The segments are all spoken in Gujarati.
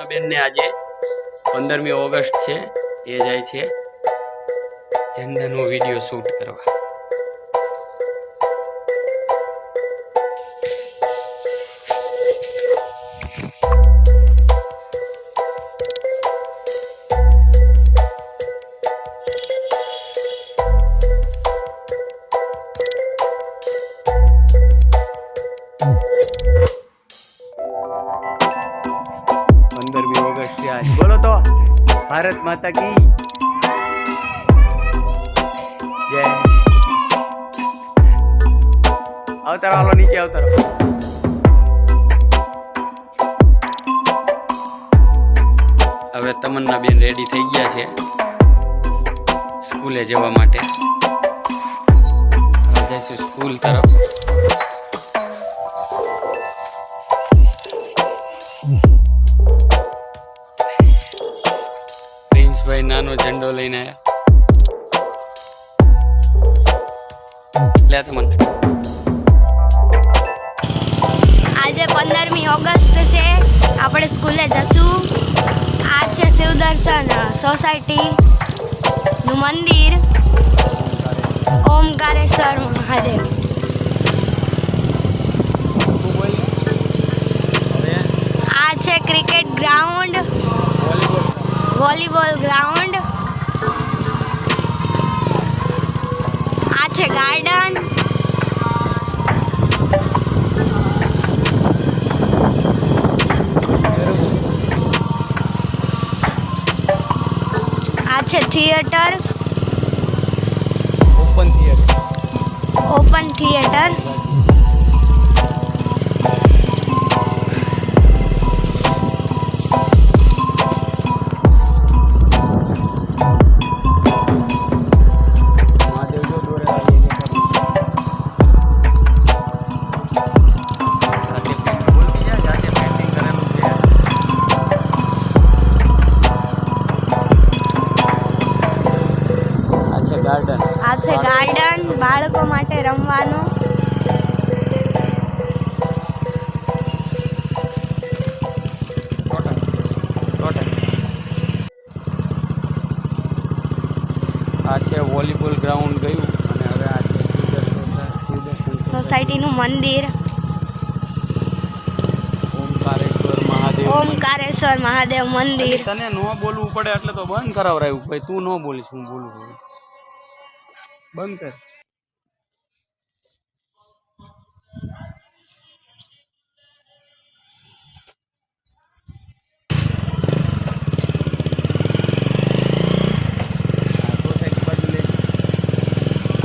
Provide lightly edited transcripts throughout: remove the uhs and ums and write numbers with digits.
બેન ને આજે 15મી ઓગસ્ટ છે, એ જાય છે ઝંડાનો વિડીયો શૂટ કરવા. आज बोलो तो भारत माता की जय. अवतारो हालो नीचे अवतारो. હવે તમન્ના બેન રેડી થઈ ગયા છે સ્કૂલે જવા માટે. હવે જઈશું સ્કૂલ તરફ. ભાઈ નાનો ઝંડો લઈને આવ્યા. લે તમન. આજે 15મી ઓગસ્ટ છે, આપણે સ્કૂલે જશું. આ છે શિવદર્શન સોસાયટી નું મંદિર, ઓમકારેશ્વર મહાદેવ. આ છે ક્રિકેટ ગ્રાઉન્ડ, વોલીબોલ ગ્રાઉન્ડ. આ છે ગાર્ડન. આ છે થિયેટર, ઓપન થિયેટર. આ છે ગાર્ડન, બાળકો માટે રમવાનું. આ છે વોલીબોલ ગ્રાઉન્ડ ગયું અને હવે આ છે સોસાયટીનું મંદિર, ઓમકારેશ્વર મહાદેવ મંદિર. તને ન બોલવું પડે એટલે તો બંધ કરાવરાયું ભાઈ. તું ન બોલીશ, હું બોલું. બંધ કર.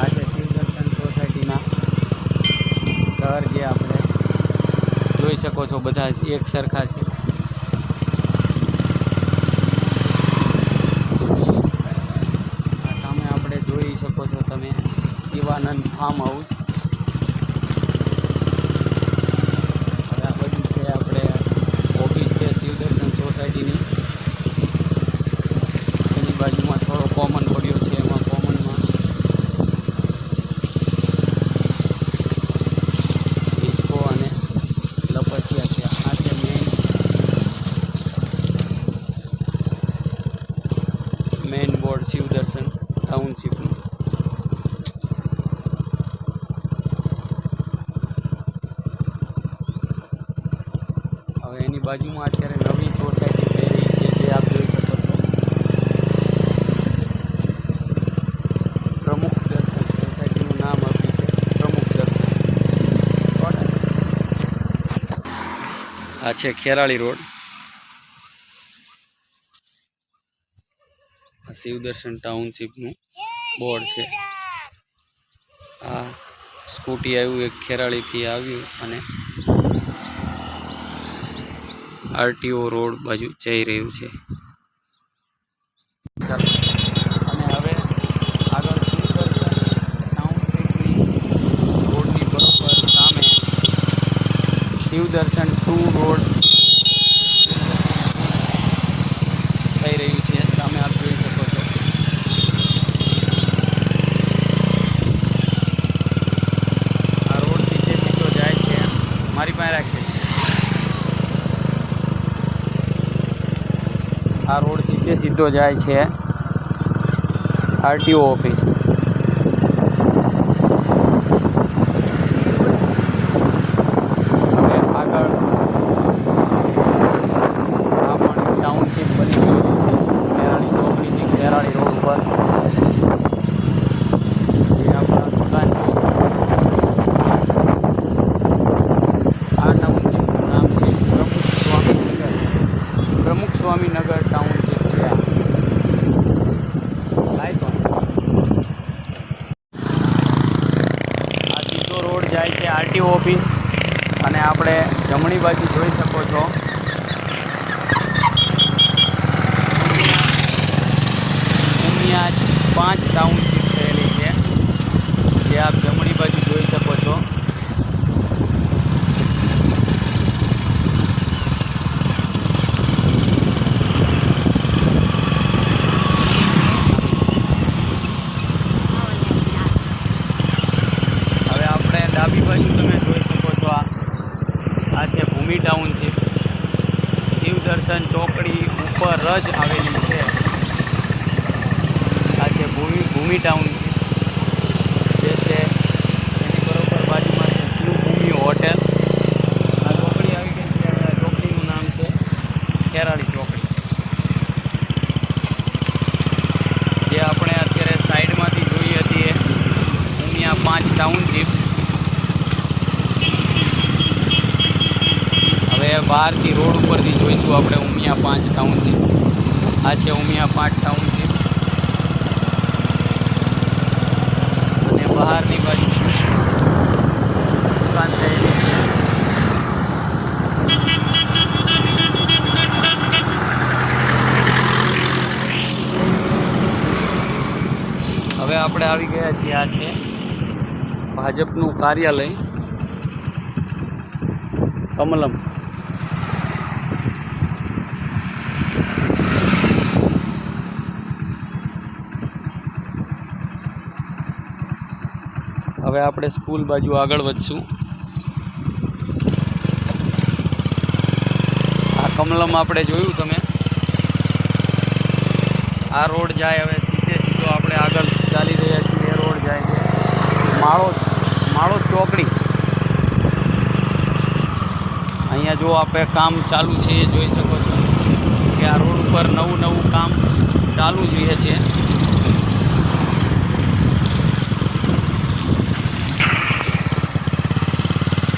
આજે શિવદર્શન સોસાયટીના ઘર જે આપણે જોઈ શકો છો બધા એક સરખા છે. જોઈ શકો છો તમે શિવાનંદ ફાર્મ હાઉસ. હવે આ બધું છે આપણે ઓફિસ છે શિવદર્શન સોસાયટીની. એની બાજુમાં થોડો કોમન પડ્યો છે, એમાં કોમનમાં ડિસ્કો અને લપટિયા છે. આ છે મેઇન બોર્ડ શિવદર્શન ટાઉનશીપનું. હવે એની બાજુમાં અત્યારે નવી સોસાયટી થઈ રહી છે, જે આપ જોઈ શકો છો. પ્રમુખ દર્શન સોસાયટીનું નામ આપ્યું છે, પ્રમુખ દર્શન. આ છે ખેરાળી રોડ. આ શિવદર્શન ટાઉનશીપનું બોર્ડ છે. આ સ્કૂટી આવ્યું એક ખેરાળીથી આવ્યું અને આરટીઓ રોડ બાજુ જઈ રહ્યું છે. અને હવે આગળ શિવદર્શન ટાઉનશીપની રોડની બરોબર સામે શિવદર્શન 2 રોડ થઈ રહ્યું છે. સામે આપ જોઈ શકો છો. આ રોડથી જે સીધો જાય છે મારી પાસે રાખે છે. આ રોડ સીધો જાય છે આરટીઓ ઓફિસ. હવે આગળ આ પણ ટાઉનશીપ બની ગયેલી છે ખેરાળી ચોકડીથી ખેરાળી રોડ ઉપર. જે આપણા દુકાન જોઈ શકો. આ ટાઉનશીપનું નામ છે પ્રમુખ સ્વામીનગર ટાઉનશીપ છે. આ સીધો રોડ જાય છે આરટીઓ ઓફિસ અને આપણે જમણી બાજુ જોઈ શકો છો ઉમિયા 5 ટાઉનશીપ થયેલી છે જે આપ જમણી બાજુ જોઈ શકો છો. ડાબી બાજુ તમે જોઈ શકો છો આ છે ભૂમિ ટાઉનશીપ. શિવદર્શન ચોકડી ઉપર જ આવેલી છે. આ છે ભૂમિ ટાઉનશીપ જે છે એની બરોબર બાજુમાં છે શિવભૂમિ હોટેલ. આ ચોકડી આવી ગઈ છે. આ ચોકડીનું નામ છે ખેરાળી ચોકડી. જે આપણે અત્યારે સાઈડમાંથી જોઈ હતી એ ઉમિયા 5 ટાઉનશીપ. હવે બહારથી રોડ ઉપરથી જોઈશું આપણે ઉમિયા 5 ટાઉનશીપ. આ છે ઉમિયા 5 ટાઉનશીપ અને બહારની બાજુ દુકાન થયેલી છે. હવે આપણે આવી ગયા છીએ. આ છે ભાજપનું કાર્યાલય કમલમ. હવે આપણે સ્કૂલ બાજુ આગળ વધશું. આ કમલમ આપણે જોયું તમે. આ રોડ જાય હવે સીધો આપણે આગળ ચાલી રહ્યા છીએ. એ રોડ જાય છે માળો ચોકડી. અહીંયા જો આપણે કામ ચાલુ છે એ જોઈ શકો છો કે આ રોડ ઉપર નવું કામ ચાલુ જ રહે છે.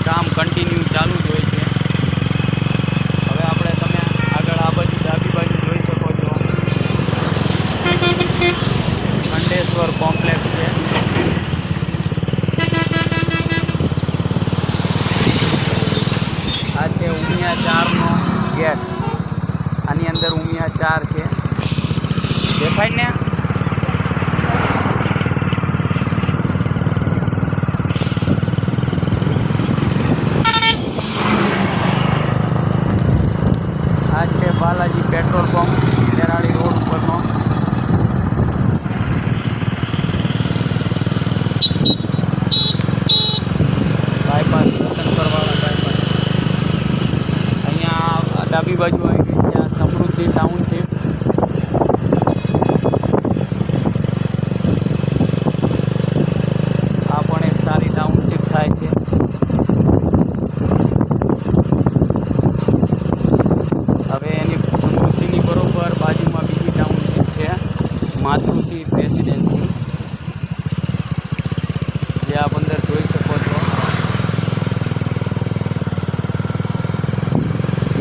કામ કન્ટિન્યુ ચાલુ જ હોય છે. હવે આપણે તમે આગળ આ બાજુ ડાબી બાજુ જોઈ શકો છો ખંડેશ્વર કોમ્પ્લેક્સ છે. આ છે ઉમિયા 4નો ગેટ. આની અંદર ઉમિયા 4 છે. દેખાય ને? આ છે Balaji petrol pump Kherali road ઉપરનો. બાયપાસ રતનપરવાળા બાયપાસ. અહીંયા ડાબી બાજુ આવી ગઈ છે આ સમૃદ્ધિ ટાઉનશીપ. આ પણ એક સારી ટાઉનશીપ થાય છે. હવે એની સમૃદ્ધિની બરોબર બાજુમાં બીજી ટાઉનશીપ છે માતૃશ્રી રેસિડેન્સી જે આપ અંદર જોઈ શકો છો.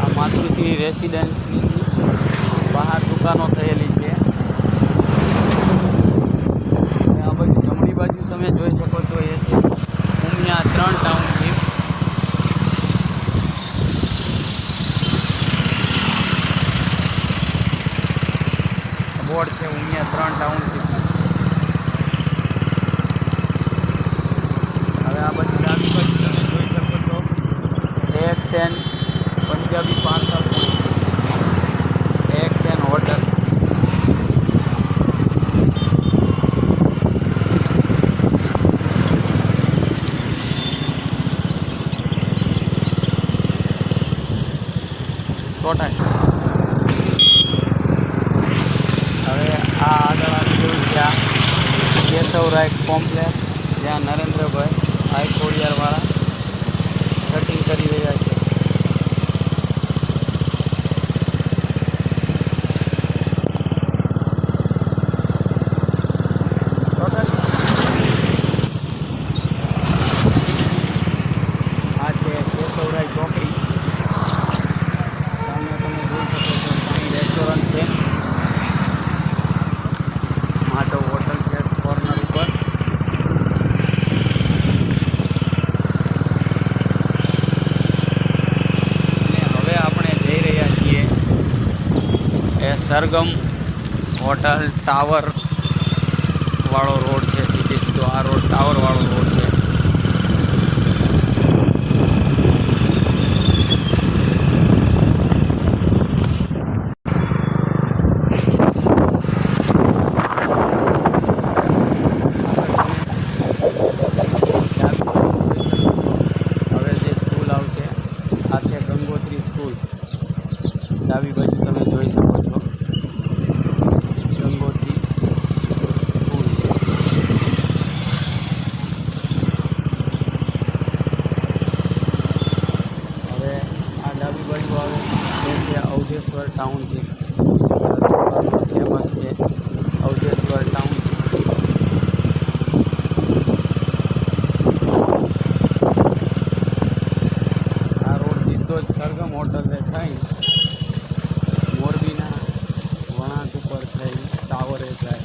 આ માતૃશ્રી રેસિડેન્સની બહાર દુકાનો થયેલી છે. આ બાજુ જમણી બાજુ તમે જોઈ શકો છો એ છે ઉમિયા 3 ટાઉનશીપ. બોર્ડ છે ઉમિયા 3 ટાઉનશીપ. હવે આ બાજુ ડાબી બાજુ તમે જોઈ શકો છો XN Punjabi parcel XN hotel. Chotai Keshavrai complex, જ્યાં નરેન્દ્રભાઈ હાઈ કોરિયરવાળા કટિંગ કરી રહ્યા છે. આ છે કેશવરાય ચોકડી. સામે તમે જોઈ શકો છો સામે રેસ્ટોરન્ટ છે, માધવ હોટલ છે કોર્નર ઉપર. અને હવે આપણે જઈ રહ્યા છીએ એ સરગમ હોટલ ટાવર વાળો રોડ છે. સીધો આ રોડ ટાવર વાળો રોડ છે. હવે જે સ્કૂલ આવશે આ છે ગંગોત્રી સ્કૂલ. ડાબી બાજુ તમે જોઈ શકો છો ગંગોત્રી સ્કૂલ. હવે આ ડાબી બાજુ આવે તે છે અવધેશ્વર ટાઉનશીપ. ફેમસ છે અવધેશ્વર ટાઉનશીપ. આ રોડ સીધો જ સરગમ હોટલે થઈ મોરબીના વળાંક ઉપર થઈ ટાવરે જાય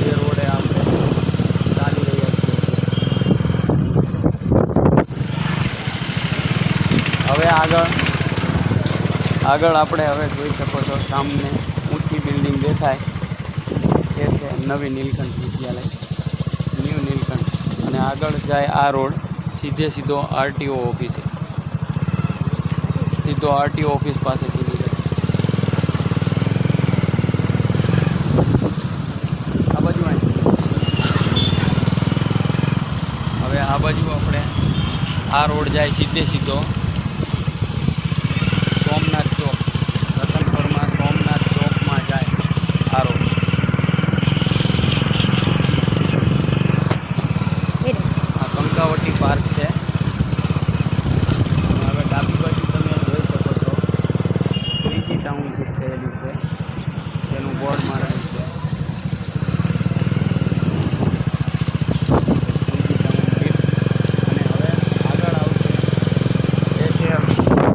એ રોડે આપણે ચાલી રહ્યા છીએ. હવે આગળ આપણે હવે જોઈ શકો છો સામને ઊંચી બિલ્ડિંગ દેખાય એ છે નવી નીલકંઠ વિદ્યાલય, ન્યૂ નીલકંઠ. અને આગળ જાય આ રોડ સીધો આરટીઓ ઓફિસે, સીધો આરટીઓ ઓફિસ પાસેથી નીકળે. આ બાજુ હવે આ બાજુ આપણે આ રોડ જાય સીધો સોમનાથ ચોક. રતનપુરમાં સોમનાથ ચોકમાં જાય આ રોડ. આ કંકાવટી પાર્ક છે. હવે ડાબી બાજુ તમે જોઈ શકો છો ત્રીજી ટાઉનશીપ થયેલી છે, તેનું બોર્ડ મારેલું છે. અને હવે આગળ આવશે એ છે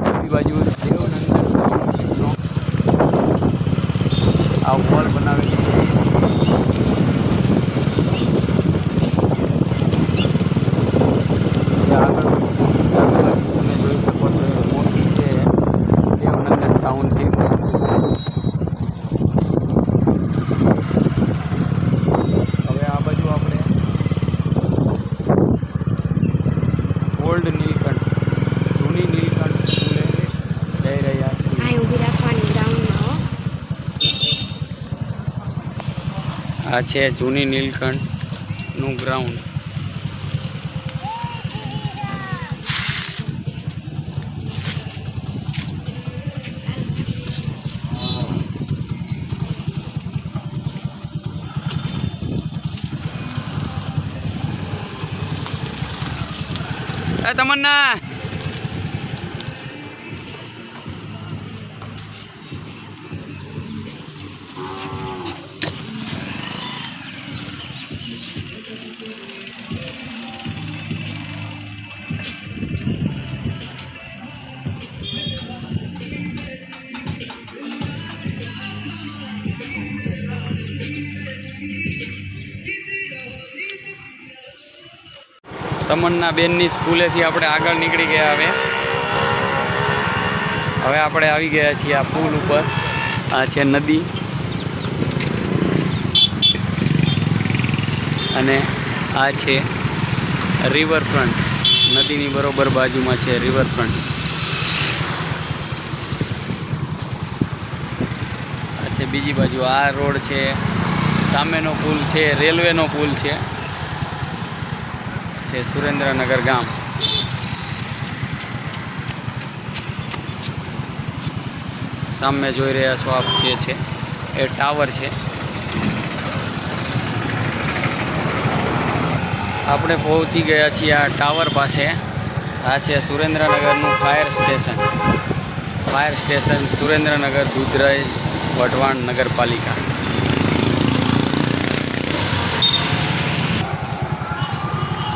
ડાબી બાજુ દેવનંદન ટાઉનશીપનો આ વોલ બનાવેલી છે. આગળ તમે જોઈ શકો છો મોટી છે દેવનંદન ટાઉનશીપ. હવે આ બાજુ આપણે ઓલ્ડ નીલકંઠ, જૂની નીલકંઠ સ્કૂલે જઈ રહ્યા છીએ. આ ઊભી રાખવાની ગ્રાઉન્ડમાં હો. આ છે જૂની નીલકંઠનું ગ્રાઉન્ડ. તમન્ના તમન્ના બેનની સ્કૂલેથી આપણે આગળ નીકળી ગયા. હવે આપણે આવી ગયા છીએ આ પુલ ઉપર. આ છે નદી અને આ છે રિવરફ્રન્ટ. નદીની બરોબર બાજુમાં છે રિવરફ્રન્ટ. આ છે બીજી બાજુ. આ રોડ છે, સામેનો પુલ છે રેલવેનો પુલ છે સુરેન્દ્રનગર ગામ. સામે જોઈ રહ્યા છો આપ જે છે એ ટાવર છે. આપણે પહોંચી ગયા છીએ આ ટાવર પાસે. આ છે સુરેન્દ્રનગરનું ફાયર સ્ટેશન સુરેન્દ્રનગર દુધરાઈ વઢવાણ નગરપાલિકા.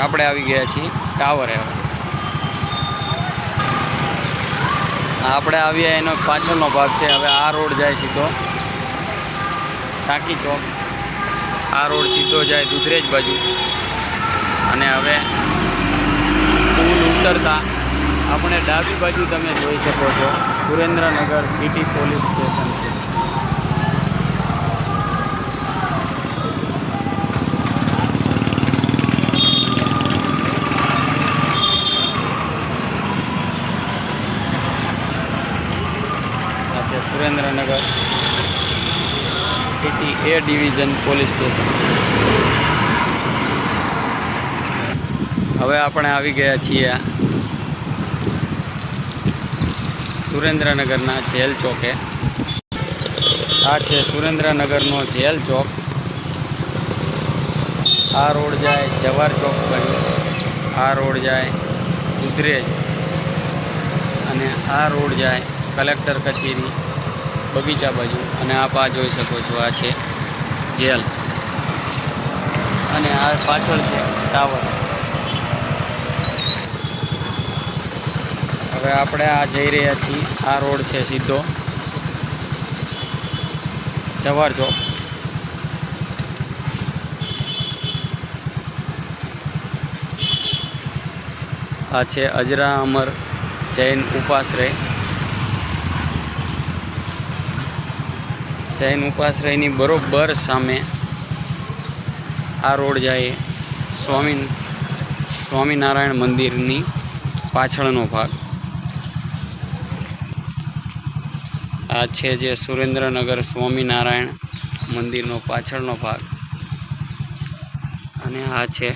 આપણે આવી ગયા છીએ ટાવરે. હવે આપણે આવ્યા એનો પાછળનો ભાગ છે. હવે આ રોડ જાય સીધો ટાંકી ચોક. આ રોડ સીધો જાય દુધરેજ બાજુ. અને હવે પુલ ઉતરતા આપણે ડાબી બાજુ તમે જોઈ શકો છો સુરેન્દ્રનગર સિટી પોલીસ સ્ટેશન છે. આ છે Surendranagar city A division police station. હવે આપણે આવી ગયા છીએ સુરેન્દ્રનગરના જેલ ચોકે. આ છે સુરેન્દ્રનગરનો જેલ ચોક. આ રોડ જાય જવાહર ચોક બાજુ, આ રોડ જાય દુધરેજ, અને આ રોડ જાય કલેક્ટર કચેરી બગીચા બાજુ. અને આપ આ જોઈ શકો છો આ છે જેલ, અને આ પાછળ છે ટાવર. હવે આપણે આ જઈ રહ્યા છીએ. આ રોડ છે સીધો જવાહર ચોક. આ છે અજરા અમર જૈન ઉપાશ્રય. જૈન ઉપાશ્રયની બરોબર સામે આ રોડ જાય સ્વામિનારાયણ મંદિરની પાછળનો ભાગ. આ છે જે સુરેન્દ્રનગર સ્વામિનારાયણ મંદિરનો પાછળનો ભાગ. અને આ છે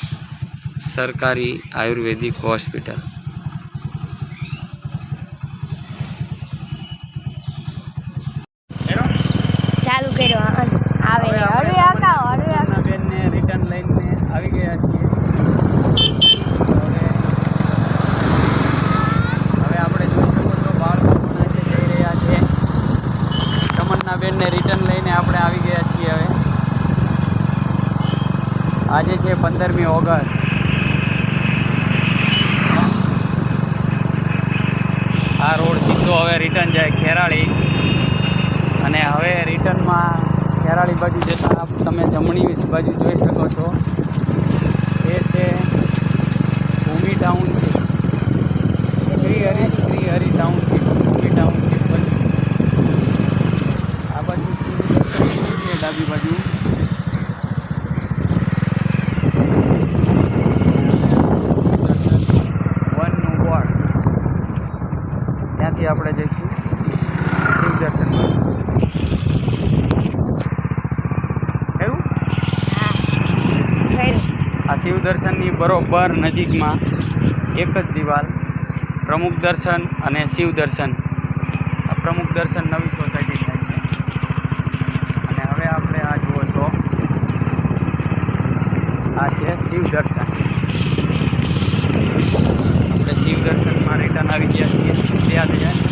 સરકારી આયુર્વેદિક હોસ્પિટલ. ચાલુ કર્યો આવે હળવે હકાવો બેનને રિટર્ન લઈને આવી ગયા છીએ. હવે આપણે જોઈ શકો છો બાળકો પણ જઈ રહ્યા છે. તમન્નાબેનને રિટર્ન લઈને આપણે આવી ગયા છીએ. હવે આજે છે 15મી ઓગસ્ટ. આ રોડ સીધો હવે રિટર્ન જાય ખેરાળી. અને હવે રિટર્નમાં ખેરાળી બાજુ જતાં તમે જમણી બાજુ જોઈ શકો છો એ છે ભૂમિ ટાઉનશીપ, શ્રીહરિ ટાઉનશીપ, ભૂમિ ટાઉનશીપ બાજુ. આ બાજુ છે ડાબી બાજુ. વનનું બોર્ડ ત્યાંથી આપણે જઈશું શિવદર્શન. આ શિવદર્શનની બરોબર નજીકમાં એક જ દિવાલ પ્રમુખ દર્શન અને શિવદર્શન. આ પ્રમુખ દર્શન નવી સોસાયટી થાય છે. અને હવે આપણે આ જુઓ છો આ છે શિવદર્શન. આપણે શિવદર્શનમાં રિટર્ન આવી ગયા છીએ. ત્યાં જાય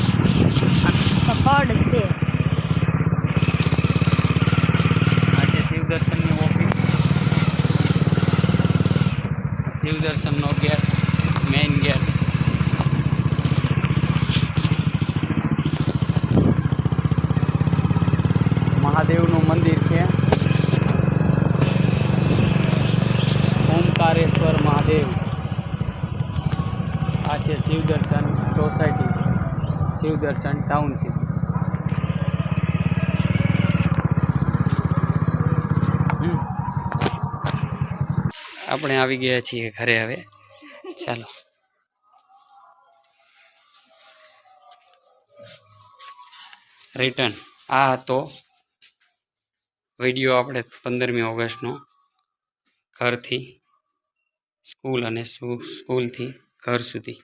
પડ છે. આ છે શિવદર્શનની ઓફિસ. શિવદર્શનનો ગેટ, મેઇન ગેટ. મહાદેવનું મંદિર છે, ઓમકારેશ્વર મહાદેવ. આ છે શિવદર્શન સોસાયટી, શિવદર્શન ટાઉનશીપ. આપણે આવી ગયા છીએ ઘરે. હવે ચાલો રિટર્ન. આ હતો વિડીયો આપણે 15મી ઓગસ્ટનો ઘરથી સ્કૂલ અને સ્કૂલથી ઘર સુધી.